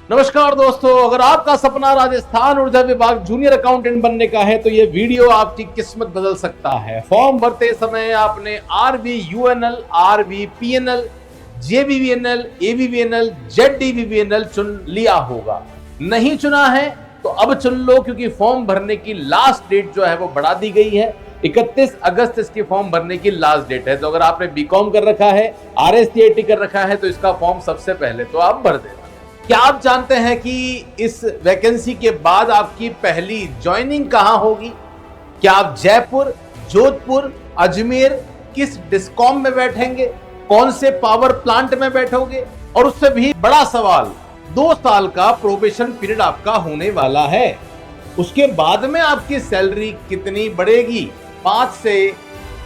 नमस्कार दोस्तों, अगर आपका सपना राजस्थान ऊर्जा विभाग जूनियर अकाउंटेंट बनने का है तो ये वीडियो आपकी किस्मत बदल सकता है। फॉर्म भरते समय आपने RB UNL, RB PNL, JBVNL, ABVNL, JDDBVNL चुन लिया होगा। नहीं चुना है तो अब चुन लो, क्योंकि फॉर्म भरने की लास्ट डेट जो है वो बढ़ा दी गई है। 31 अगस्त इसकी फॉर्म भरने की लास्ट डेट है। तो अगर आपने बीकॉम कर रखा है, आरएससीआईटी कर रखा है, तो इसका फॉर्म सबसे पहले तो आप भर देना। क्या आप जानते हैं कि इस वैकेंसी के बाद आपकी पहली ज्वाइनिंग कहां होगी? क्या आप जयपुर, जोधपुर, अजमेर किस डिस्कॉम में बैठेंगे? कौन से पावर प्लांट में बैठोगे? और उससे भी बड़ा सवाल, 2 साल का प्रोबेशन पीरियड आपका होने वाला है। उसके बाद में आपकी सैलरी कितनी बढ़ेगी? 5 से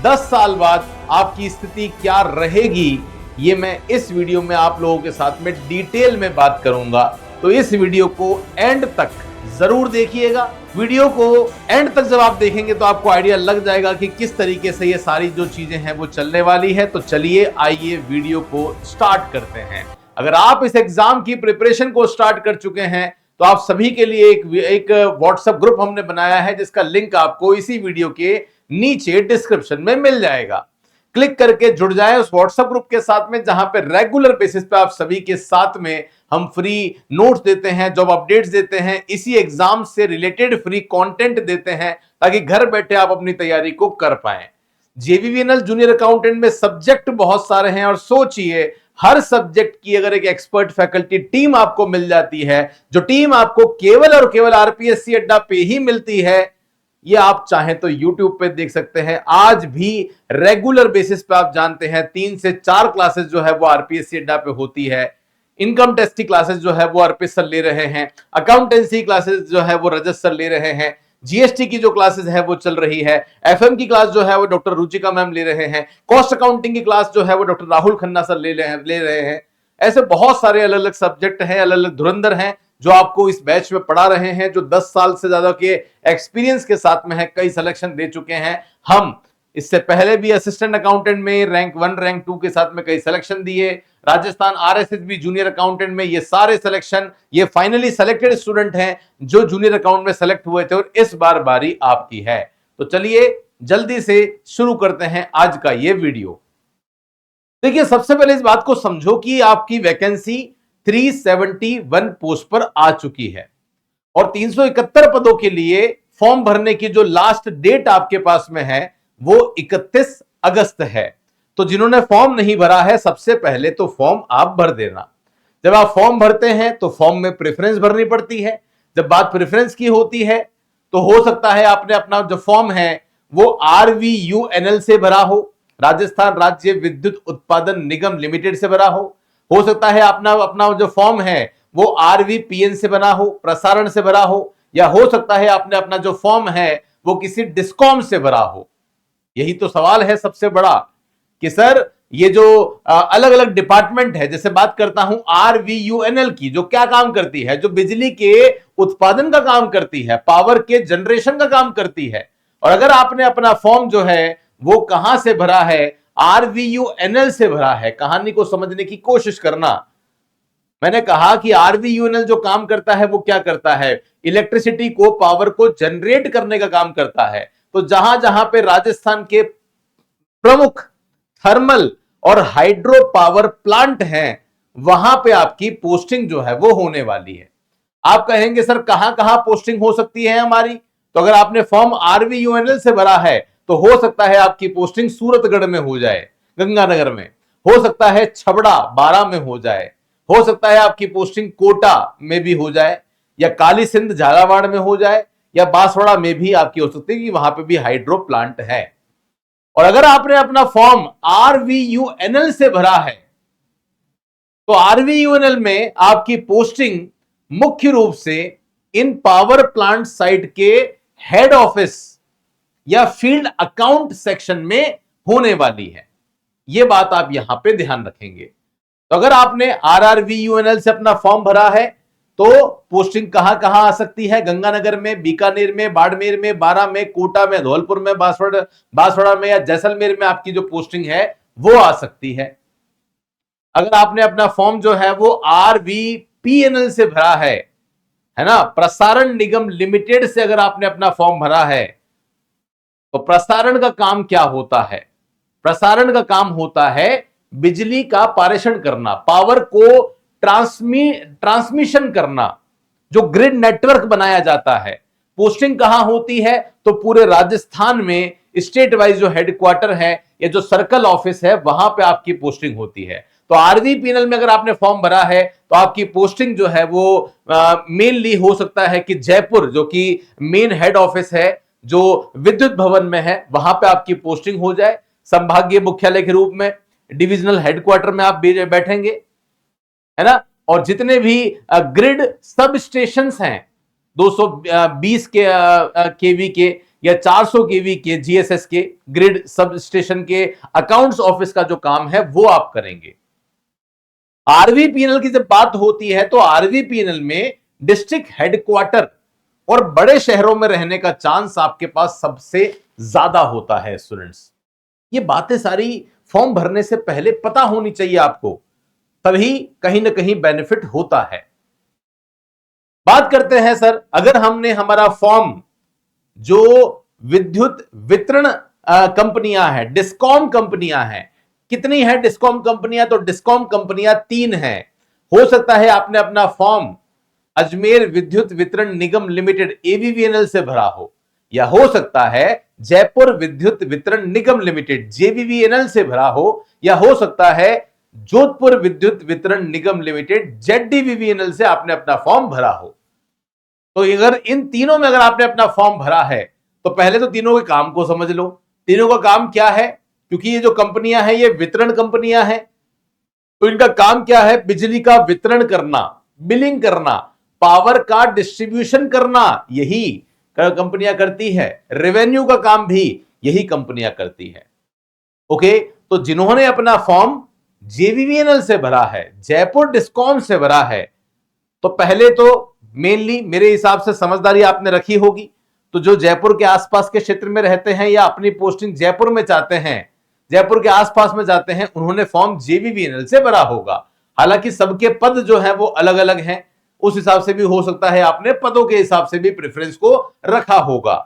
10 साल बाद आपकी स्थिति क्या रहेगी, ये मैं इस वीडियो में आप लोगों के साथ में डिटेल में बात करूंगा। तो इस वीडियो को एंड तक जरूर देखिएगा। वीडियो को एंड तक जब आप देखेंगे तो आपको आइडिया लग जाएगा कि किस तरीके से ये सारी जो चीजें हैं वो चलने वाली है। तो चलिए आइए वीडियो को स्टार्ट करते हैं। अगर आप इस एग्जाम की प्रिपरेशन को स्टार्ट कर चुके हैं तो आप सभी के लिए एक व्हाट्सएप ग्रुप हमने बनाया है, जिसका लिंक आपको इसी वीडियो के नीचे डिस्क्रिप्शन में मिल जाएगा। क्लिक करके जुड़ जाएं उस व्हाट्सएप ग्रुप के साथ में, जहां पे रेगुलर बेसिस पे आप सभी के साथ में हम फ्री नोट्स देते हैं, जॉब अपडेट्स देते हैं, इसी एग्जाम से रिलेटेड फ्री कंटेंट देते हैं, ताकि घर बैठे आप अपनी तैयारी को कर पाएं। जेबीवीएनएल जूनियर अकाउंटेंट में सब्जेक्ट बहुत सारे हैं, और सोचिए हर सब्जेक्ट की अगर एक एक्सपर्ट फैकल्टी टीम आपको मिल जाती है, जो टीम आपको केवल और केवल आरपीएससी अड्डा पे ही मिलती है, ये आप चाहें तो YouTube पे देख सकते हैं। आज भी रेगुलर बेसिस पे आप जानते हैं 3 से 4 क्लासेस जो है वो आरपीएससी अड्डा पे होती है। इनकम टेस्ट की क्लासेस जो है वो अर्पित सर ले रहे हैं, अकाउंटेंसी क्लासेस जो है वो रजत सर ले रहे हैं, जीएसटी की जो क्लासेस है वो चल रही है, एफएम की क्लास जो है वो डॉक्टर रुचिका मैम ले रहे हैं, कॉस्ट अकाउंटिंग की क्लास जो है वो डॉक्टर राहुल खन्ना सर ले रहे हैं। ऐसे बहुत सारे अलग अलग सब्जेक्ट हैं, अलग अलग धुरंधर हैं जो आपको इस बैच में पढ़ा रहे हैं, जो 10 साल से ज्यादा के एक्सपीरियंस के साथ में है, कई सिलेक्शन दे चुके हैं। हम इससे पहले भी असिस्टेंट अकाउंटेंट में रैंक 1 रैंक 2 के साथ में कई सिलेक्शन दिए, राजस्थान आरएसएसबी जूनियर अकाउंटेंट में ये सारे सिलेक्शन, ये फाइनली सेलेक्टेड स्टूडेंट हैं जो जूनियर अकाउंट में सेलेक्ट हुए थे, और इस बार बारी आपकी है। तो चलिए जल्दी से शुरू करते हैं आज का ये वीडियो। देखिए, सबसे पहले इस बात को समझो कि आपकी वैकेंसी 371 पोस्ट पर आ चुकी है, और 371 पदों के लिए फॉर्म भरने की जो लास्ट डेट आपके पास में है वो 31 अगस्त है। तो जिन्होंने फॉर्म नहीं भरा है, सबसे पहले तो फॉर्म आप भर देना। जब आप फॉर्म भरते हैं तो फॉर्म में प्रेफरेंस भरनी पड़ती है। जब बात प्रेफरेंस की होती है तो हो सकता है आपने अपना जो फॉर्म है वो आरवीयूएनएल से भरा हो, राजस्थान राज्य विद्युत उत्पादन निगम लिमिटेड से भरा हो सकता है अपना जो फॉर्म है वो आरवीपीएन से बना हो, प्रसारण से भरा हो, या हो सकता है आपने अपना जो फॉर्म है वो किसी डिस्कॉम से भरा हो। यही तो सवाल है सबसे बड़ा कि सर ये जो अलग अलग डिपार्टमेंट है, जैसे बात करता हूं आरवीयूएनएल की, जो क्या काम करती है, जो बिजली के उत्पादन का काम करती है, पावर के जनरेशन का काम करती है। और अगर आपने अपना फॉर्म जो है वो कहां से भरा है, आरवीयूएनएल से भरा है। कहानी को समझने की कोशिश करना। मैंने कहा कि आरवीयूएनएल जो काम करता है वो क्या करता है, इलेक्ट्रिसिटी को, पावर को जनरेट करने का काम करता है। तो जहां जहां पे राजस्थान के प्रमुख थर्मल और हाइड्रो पावर प्लांट हैं, वहां पे आपकी पोस्टिंग जो है वो होने वाली है। आप कहेंगे सर कहां कहां पोस्टिंग हो सकती है हमारी? तो अगर आपने फॉर्म आरवीयूएनएल से भरा है तो हो सकता है आपकी पोस्टिंग सूरतगढ़ में हो जाए, गंगानगर में, हो सकता है छबड़ा बारा में हो जाए, हो सकता है आपकी पोस्टिंग कोटा में भी हो जाए, या काली सिंध झालावाड़ में हो जाए, या बांसवाड़ा में भी आपकी हो सकती है कि वहां पे भी हाइड्रो प्लांट है। और अगर आपने अपना फॉर्म आरवीयूएनएल से भरा है तो आरवीयूएनएल में आपकी पोस्टिंग मुख्य रूप से इन पावर प्लांट साइट के हेड ऑफिस या फील्ड अकाउंट सेक्शन में होने वाली है। यह बात आप यहां पे ध्यान रखेंगे। तो अगर आपने आरआरवीयूएनएल से अपना फॉर्म भरा है तो पोस्टिंग कहां कहां आ सकती है? गंगानगर में, बीकानेर में, बाड़मेर में, बारा में, कोटा में, धौलपुर में, बांसवाड़ा में, या जैसलमेर में आपकी जो पोस्टिंग है वो आ सकती है। अगर आपने अपना फॉर्म जो है वो आरवी पीएनएल से भरा है ना, प्रसारण निगम लिमिटेड से अगर आपने अपना फॉर्म भरा है, तो प्रसारण का काम क्या होता है? प्रसारण का काम होता है बिजली का पारेषण करना, पावर को ट्रांसमिशन करना, जो ग्रिड नेटवर्क बनाया जाता है। पोस्टिंग कहां होती है? तो पूरे राजस्थान में स्टेट वाइज जो हेडक्वार्टर है या जो सर्कल ऑफिस है, वहां पे आपकी पोस्टिंग होती है। तो आरवीपीएनएल में अगर आपने फॉर्म भरा है तो आपकी पोस्टिंग जो है वो मेनली हो सकता है कि जयपुर, जो कि मेन हेड ऑफिस है, जो विद्युत भवन में है, वहां पे आपकी पोस्टिंग हो जाए संभागीय मुख्यालय के रूप में, डिविजनल हेडक्वार्टर में आप बैठेंगे, है ना। और जितने भी ग्रिड सब स्टेशन हैं 220 के केवी के या 400 केवी के जीएसएस के ग्रिड सब स्टेशन के अकाउंट्स ऑफिस का जो काम है वो आप करेंगे। आरवीपीएनएल की जब बात होती है तो आरवीपीएनएल में डिस्ट्रिक्ट हेडक्वार्टर और बड़े शहरों में रहने का चांस आपके पास सबसे ज्यादा होता है। स्टूडेंट्स, ये बातें सारी फॉर्म भरने से पहले पता होनी चाहिए आपको, तभी कहीं ना कहीं बेनिफिट होता है। बात करते हैं सर, अगर हमने हमारा फॉर्म जो विद्युत वितरण कंपनियां हैं, डिस्कॉम कंपनियां हैं, कितनी है डिस्कॉम कंपनियां? तो डिस्कॉम कंपनियां 3 हैं। हो सकता है आपने अपना फॉर्म अजमेर विद्युत वितरण निगम लिमिटेड एवीवीएनएल से भरा हो, या हो सकता है जयपुर विद्युत वितरण निगम लिमिटेड जेवीवीएनएल से भरा हो, या हो सकता है जोधपुर विद्युत वितरण निगम लिमिटेड जेडडीवीवीएनएल से आपने अपना फॉर्म भरा हो। तो अगर इन तीनों में अगर आपने अपना फॉर्म भरा है तो पहले तो तीनों के काम को समझ लो। तीनों का काम क्या है? क्योंकि ये जो कंपनियां हैं ये वितरण कंपनियां हैं, तो इनका काम क्या है? बिजली का वितरण करना, बिलिंग करना, पावर का डिस्ट्रीब्यूशन करना, यही कंपनियां करती है। रेवेन्यू का काम भी यही कंपनियां करती है। ओके, तो जिन्होंने अपना फॉर्म जेवीवीएनएल से भरा है, जयपुर डिस्कॉम से भरा है, तो पहले तो मेनली मेरे हिसाब से समझदारी आपने रखी होगी। तो जो जयपुर के आसपास के क्षेत्र में रहते हैं या अपनी पोस्टिंग जयपुर में चाहते हैं, जयपुर के आसपास में जाते हैं, उन्होंने फॉर्म जेवीवीएनएल से भरा होगा। हालांकि सबके पद जो है वो अलग अलग हैं, उस हिसाब से भी हो सकता है आपने पदों के हिसाब से भी प्रेफरेंस को रखा होगा।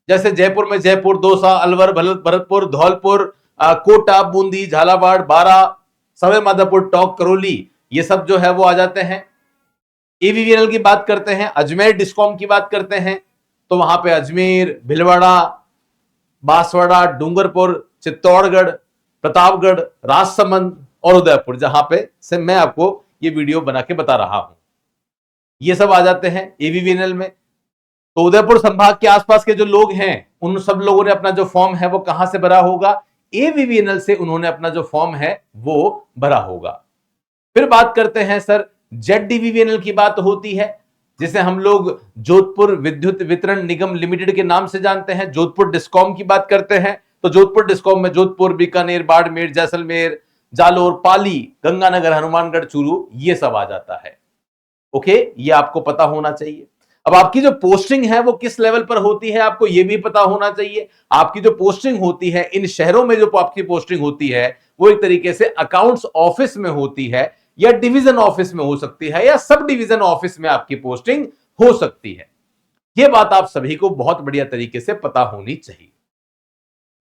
जैसे जयपुर में जयपुर, दौसा, अलवर, भरतपुर, धौलपुर, कोटा, बूंदी, झालावाड़, बारा, सवाई माधोपुर, टोंक, करौली, ये सब जो है वो आ जाते हैं। एवीवीएनएल की बात करते हैं, अजमेर डिस्कॉम की बात करते हैं, तो वहां पे अजमेर, भिलवाड़ा, बांसवाड़ा, डूंगरपुर, चित्तौड़गढ़, प्रतापगढ़, राजसमंद और उदयपुर, जहां पे से मैं आपको ये वीडियो बना के बता रहा हूं, ये सब आ जाते हैं एवीवीएनएल में। तो उदयपुर संभाग के आसपास के जो लोग हैं, उन सब लोगों ने अपना जो फॉर्म है वो कहां से भरा होगा? एवीवीएनएल से उन्होंने अपना जो फॉर्म है वो भरा होगा। फिर बात करते हैं सर, जेडडीवीवीएनएल की बात होती है, जिसे हम लोग जोधपुर विद्युत वितरण निगम लिमिटेड के नाम से जानते हैं। जोधपुर डिस्कॉम की बात करते हैं तो जोधपुर डिस्कॉम में जोधपुर, बीकानेर, बाड़मेर, जैसलमेर, जालोर, पाली, गंगानगर, हनुमानगढ़, चूरू, ये सब आ जाता है। ओके, ये आपको पता होना चाहिए। अब आपकी जो पोस्टिंग है वो किस लेवल पर होती है, आपको ये भी पता होना चाहिए। आपकी जो पोस्टिंग होती है, इन शहरों में जो आपकी पोस्टिंग होती है वो एक तरीके से अकाउंट्स ऑफिस में होती है, या डिवीजन ऑफिस में हो सकती है, या सब डिवीजन ऑफिस में आपकी पोस्टिंग हो सकती है। यह बात आप सभी को बहुत बढ़िया तरीके से पता होनी चाहिए।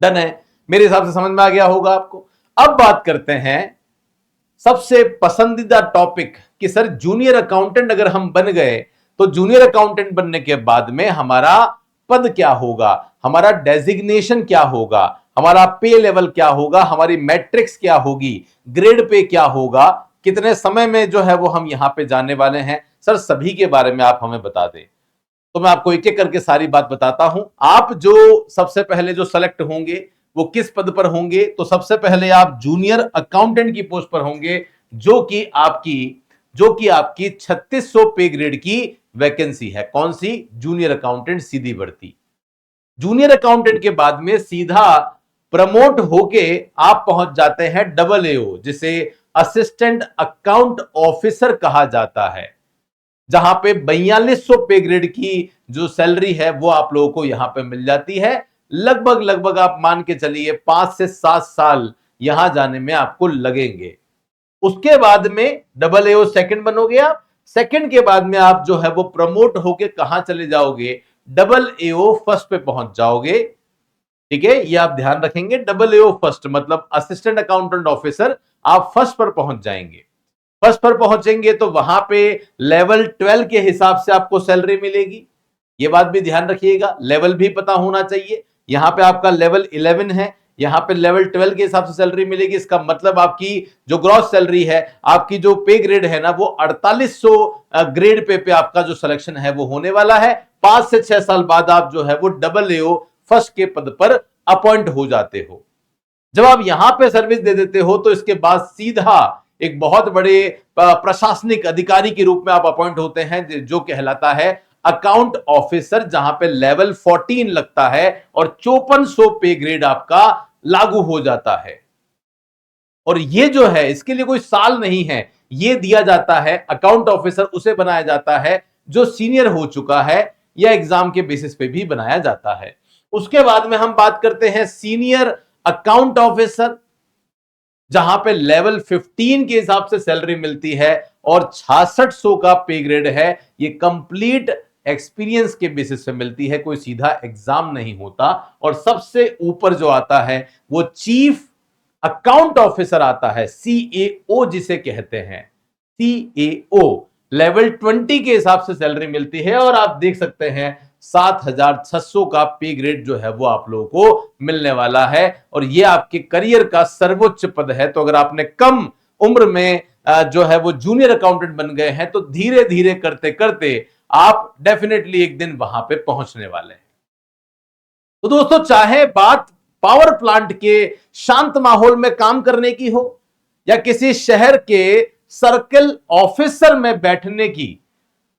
डन है, मेरे हिसाब से समझ में आ गया होगा आपको। अब बात करते हैं सबसे पसंदीदा टॉपिक कि सर जूनियर अकाउंटेंट अगर हम बन गए तो जूनियर अकाउंटेंट बनने के बाद में हमारा पद क्या होगा, हमारा डेजिग्नेशन क्या होगा, हमारा पे लेवल क्या होगा, हमारी मैट्रिक्स क्या होगी, ग्रेड पे क्या होगा, कितने समय में जो है वो हम यहां पे जाने वाले हैं, सर सभी के बारे में आप हमें बता दें। तो मैं आपको एक एक करके सारी बात बताता हूं। आप जो सबसे पहले जो सेलेक्ट होंगे वो किस पद पर होंगे? तो सबसे पहले आप जूनियर अकाउंटेंट की पोस्ट पर होंगे, जो कि आपकी 3600 पे ग्रेड की वैकेंसी है। कौन सी? जूनियर अकाउंटेंट सीधी भर्ती। जूनियर अकाउंटेंट के बाद में सीधा प्रमोट होके आप पहुंच जाते हैं AAO, जिसे असिस्टेंट अकाउंट ऑफिसर कहा जाता है, जहां पे 4200 पे ग्रेड की जो सैलरी है वो आप लोगों को यहां पे मिल जाती है। लगभग आप मान के चलिए 5 से 7 साल यहां जाने में आपको लगेंगे। उसके बाद में AAO सेकंड बनोगे आप, सेकंड के बाद में आप जो है वो प्रमोट होके कहां चले जाओगे, डबल एओ फर्स्ट पे पहुंच जाओगे। ठीक है, ये आप ध्यान रखेंगे, डबल एओ फर्स्ट मतलब असिस्टेंट अकाउंटेंट ऑफिसर, आप फर्स्ट पर पहुंच जाएंगे। फर्स्ट पर पहुंचेंगे तो वहां पे लेवल 12 के हिसाब से आपको सैलरी मिलेगी। ये बात भी ध्यान रखिएगा, लेवल भी पता होना चाहिए। यहां पे आपका लेवल 11 है, यहां पे लेवल 12 के हिसाब से सैलरी मिलेगी। इसका मतलब आपकी जो ग्रॉस सैलरी है, आपकी जो पे ग्रेड है ना, वो 4800 ग्रेड पे आपका जो सिलेक्शन है वो होने वाला है। 5 से 6 साल बाद आप जो है वो डबल एओ फर्स्ट के पद पर अपॉइंट हो जाते हो। जब आप यहां पे सर्विस दे देते हो तो इसके बाद सीधा एक बहुत बड़े प्रशासनिक अधिकारी के रूप में आप अपॉइंट होते हैं, जो कहलाता है अकाउंट ऑफिसर, जहां पे लेवल 14 लगता है और 5400 पे ग्रेड आपका लागू हो जाता है। और ये जो है, इसके लिए कोई साल नहीं है, ये दिया जाता है, अकाउंट ऑफिसर उसे बनाया जाता है जो सीनियर हो चुका है, या एग्जाम के बेसिस पे भी बनाया जाता है। उसके बाद में हम बात करते हैं सीनियर अकाउंट ऑफिसर, जहां पे लेवल 15 के हिसाब से सैलरी मिलती है और 6600 का पे ग्रेड है। ये कंप्लीट एक्सपीरियंस के बेसिस पे मिलती है, कोई सीधा एग्जाम नहीं होता। और सबसे ऊपर जो आता है वो चीफ अकाउंट ऑफिसर आता है, सीएओ जिसे कहते हैं, सीएओ। लेवल 20 के हिसाब से सैलरी मिलती है और आप देख सकते हैं 7600 का पे ग्रेड जो है वो आप लोगों को मिलने वाला है। और ये आपके करियर का सर्वोच्च पद है। तो अगर आपने कम उम्र में जो है वो जूनियर अकाउंटेंट बन गए हैं, तो धीरे धीरे करते करते आप डेफिनेटली एक दिन वहां पे पहुंचने वाले हैं। तो दोस्तों, चाहे बात पावर प्लांट के शांत माहौल में काम करने की हो या किसी शहर के सर्कल ऑफिसर में बैठने की,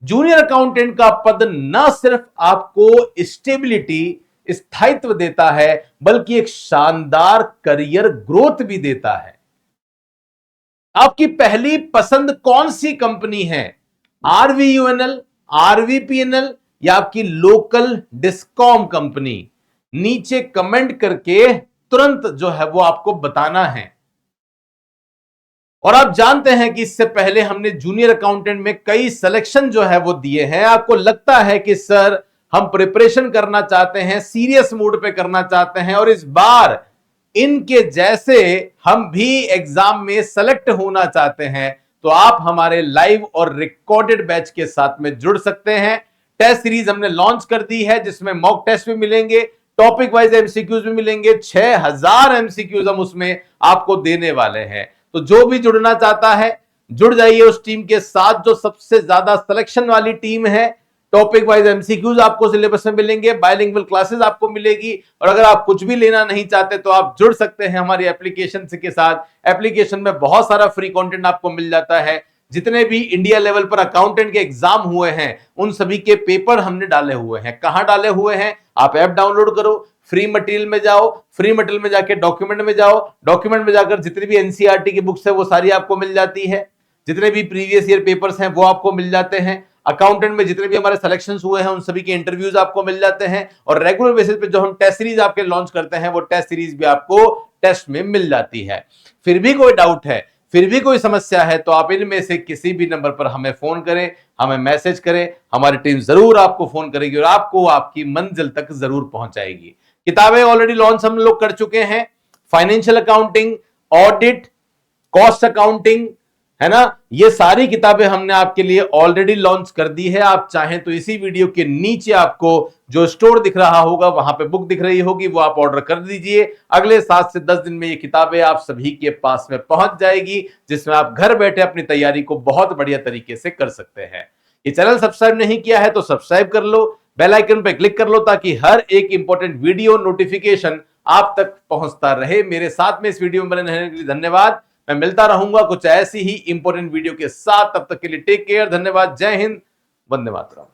जूनियर अकाउंटेंट का पद न सिर्फ आपको स्टेबिलिटी, स्थायित्व देता है, बल्कि एक शानदार करियर ग्रोथ भी देता है। आपकी पहली पसंद कौन सी कंपनी है, आरवीयूएनएल, आरवीपीएनएल या आपकी लोकल डिस्कॉम कंपनी? नीचे कमेंट करके तुरंत जो है वो आपको बताना है। और आप जानते हैं कि इससे पहले हमने जूनियर अकाउंटेंट में कई सिलेक्शन जो है वो दिए हैं। आपको लगता है कि सर हम प्रिपरेशन करना चाहते हैं, सीरियस मूड पे करना चाहते हैं और इस बार इनके जैसे हम भी एग्जाम में सेलेक्ट होना चाहते हैं, तो आप हमारे लाइव और रिकॉर्डेड बैच के साथ में जुड़ सकते हैं। टेस्ट सीरीज हमने लॉन्च कर दी है, जिसमें मॉक टेस्ट भी मिलेंगे, टॉपिक वाइज एमसीक्यूज भी मिलेंगे। 6000 एमसीक्यूज हम उसमें आपको देने वाले हैं। तो जो भी जुड़ना चाहता है, जुड़ जाइए उस टीम के साथ जो सबसे ज्यादा सिलेक्शन वाली टीम है। टॉपिक वाइज एमसीक्यूज आपको सिलेबस में मिलेंगे, बायलिंगुअल क्लासेस आपको मिलेगी। और अगर आप कुछ भी लेना नहीं चाहते तो आप जुड़ सकते हैं हमारी एप्लीकेशन के साथ। एप्लीकेशन में बहुत सारा फ्री कंटेंट आपको मिल जाता है। जितने भी इंडिया लेवल पर अकाउंटेंट के एग्जाम हुए हैं, उन सभी के पेपर हमने डाले हुए हैं। कहां डाले हुए हैं? आप ऐप डाउनलोड करो, फ्री मटेरियल में जाओ, फ्री मटेरियल में जाके डॉक्यूमेंट में जाओ, डॉक्यूमेंट में जाकर जितनी भी एनसीईआरटी की बुक्स है वो सारी आपको मिल जाती है। जितने भी प्रीवियस ईयर पेपर्स हैं वो आपको मिल जाते हैं। अकाउंटेंट में जितने भी हमारे सिलेक्शंस हुए हैं उन सभी के इंटरव्यूज आपको मिल जाते हैं। और रेगुलर बेसिस पे जो हम टेस्ट सीरीज आपके लॉन्च करते हैं, वो टेस्ट सीरीज भी आपको टेस्ट में मिल जाती है। फिर भी कोई डाउट है, फिर भी कोई समस्या है, तो आप इनमें से किसी भी नंबर पर हमें फोन करें, हमें मैसेज करें, हमारी टीम जरूर आपको फोन करेगी और आपको आपकी मंजिल तक जरूर पहुंचाएगी। किताबें ऑलरेडी लॉन्च हम लोग कर चुके हैं, financial accounting, audit, cost accounting, है ना, ये सारी किताबें हमने आपके लिए ऑलरेडी लॉन्च कर दी है। आप चाहें तो इसी वीडियो के नीचे आपको जो स्टोर दिख रहा होगा, वहां पे बुक दिख रही होगी, वो आप ऑर्डर कर दीजिए। अगले 7 से 10 दिन में ये किताबें आप सभी के पास में पहुंच जाएगी, जिसमें आप घर बैठे अपनी तैयारी को बहुत बढ़िया तरीके से कर सकते हैं। ये चैनल सब्सक्राइब नहीं किया है तो सब्सक्राइब कर लो, बेल आइकन पे क्लिक कर लो, ताकि हर एक इंपॉर्टेंट वीडियो नोटिफिकेशन आप तक पहुंचता रहे। मेरे साथ में इस वीडियो में बने रहने के लिए धन्यवाद। मैं मिलता रहूंगा कुछ ऐसी ही इंपॉर्टेंट वीडियो के साथ। तब तक के लिए टेक केयर, धन्यवाद, जय हिंद, वंदे मातरम।